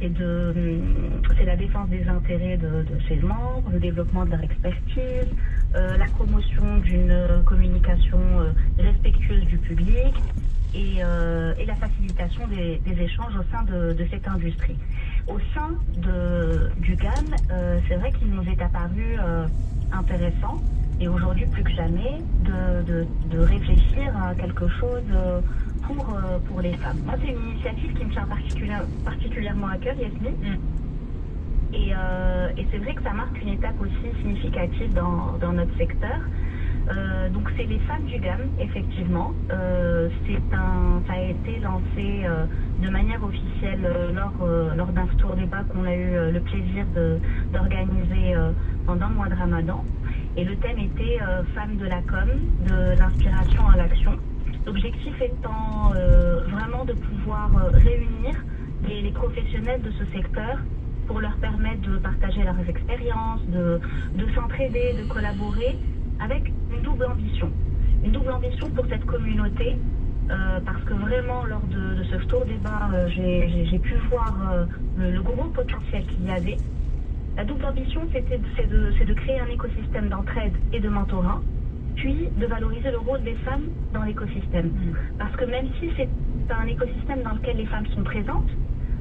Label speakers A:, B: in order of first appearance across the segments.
A: c'est la défense des intérêts de ses membres, le développement de leur expertise, la promotion d'une communication respectueuse du public et la facilitation des échanges au sein de cette industrie. Au sein du GAM, c'est vrai qu'il nous est apparu intéressant, et aujourd'hui plus que jamais, de réfléchir à quelque chose pour les femmes. Moi, c'est une initiative qui me tient particulièrement à cœur, Yasmine. Et c'est vrai que ça marque une étape aussi significative dans notre secteur. Donc c'est les femmes du GAM, effectivement. Ça a été lancé de manière officielle lors d'un tour débat qu'on a eu le plaisir d'organiser pendant le mois de Ramadan. Et le thème était femmes de la com, de l'inspiration à l'action. L'objectif étant vraiment de pouvoir réunir les professionnels de ce secteur pour leur permettre de partager leurs expériences, de s'entraider, de collaborer avec une double ambition. Une double ambition pour cette communauté, parce que vraiment lors de ce tour débat, j'ai pu voir le gros potentiel qu'il y avait. La double ambition, c'est de créer un écosystème d'entraide et de mentorat, puis de valoriser le rôle des femmes dans l'écosystème. Parce que même si c'est un écosystème dans lequel les femmes sont présentes,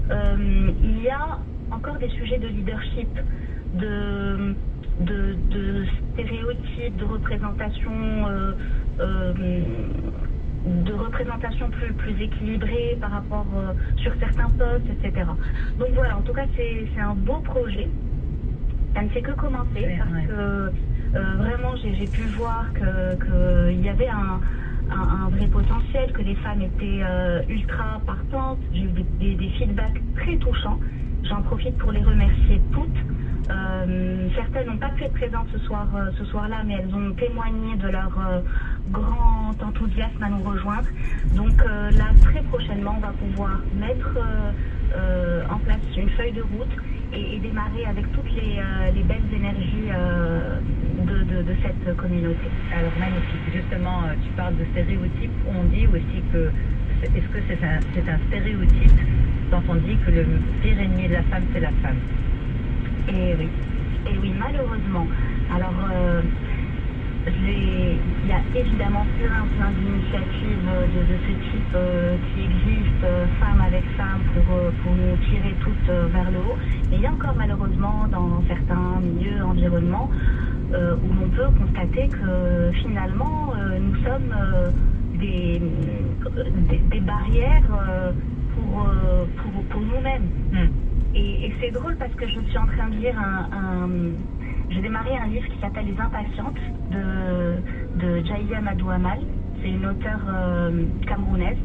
A: il y a encore des sujets de leadership, de stéréotypes, de représentation plus équilibrée par rapport sur certains postes, etc. Donc voilà, en tout cas, c'est un beau projet. Ça ne fait que commencer parce que vraiment, j'ai pu voir qu'il y avait un vrai potentiel, que les femmes étaient ultra partantes. J'ai eu des feedbacks très touchants. J'en profite pour les remercier toutes. Certaines n'ont pas pu être présentes ce soir-là, mais elles ont témoigné de leur grand enthousiasme à nous rejoindre. Donc là, très prochainement, on va pouvoir mettre en place une feuille de route et démarrer avec toutes les belles énergies de cette communauté.
B: Alors magnifique, justement, tu parles de stéréotypes, on dit aussi que, est-ce que c'est un stéréotype quand on dit que le pire ennemi de la femme, c'est la femme?
A: Et oui, malheureusement. Alors, il y a évidemment plein d'initiatives de ce type qui existent, femmes avec femmes, pour nous tirer toutes vers le haut. Mais il y a encore malheureusement dans certains milieux, environnements, où l'on peut constater que finalement, nous sommes des barrières pour nous-mêmes. Et c'est drôle parce que je suis en train de lire j'ai démarré un livre qui s'appelle Les Impatientes de Jaïa Madou Amal. C'est une auteure camerounaise.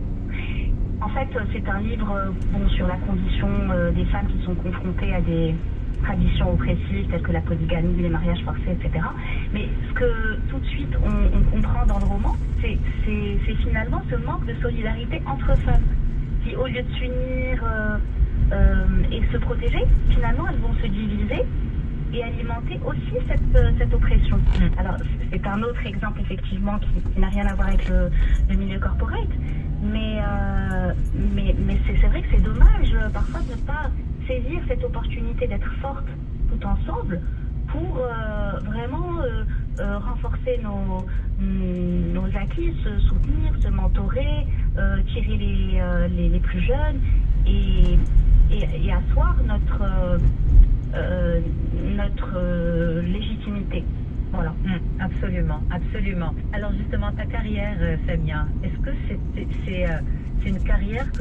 A: En fait, c'est un livre sur la condition des femmes qui sont confrontées à des traditions oppressives telles que la polygamie, les mariages forcés, etc. Mais ce que tout de suite on comprend dans le roman, c'est finalement ce manque de solidarité entre femmes qui, au lieu de s'unir et se protéger, finalement elles vont se diviser et alimenter aussi cette oppression. Alors c'est un autre exemple effectivement qui n'a rien à voir avec le milieu corporate, mais c'est vrai que c'est dommage parfois de ne pas saisir cette opportunité d'être forte tout ensemble pour vraiment renforcer nos acquis, se soutenir, se mentorer, tirer les plus jeunes et asseoir notre légitimité. Voilà.
B: Absolument, absolument. Alors justement, ta carrière, Samia, est-ce que c'est une carrière que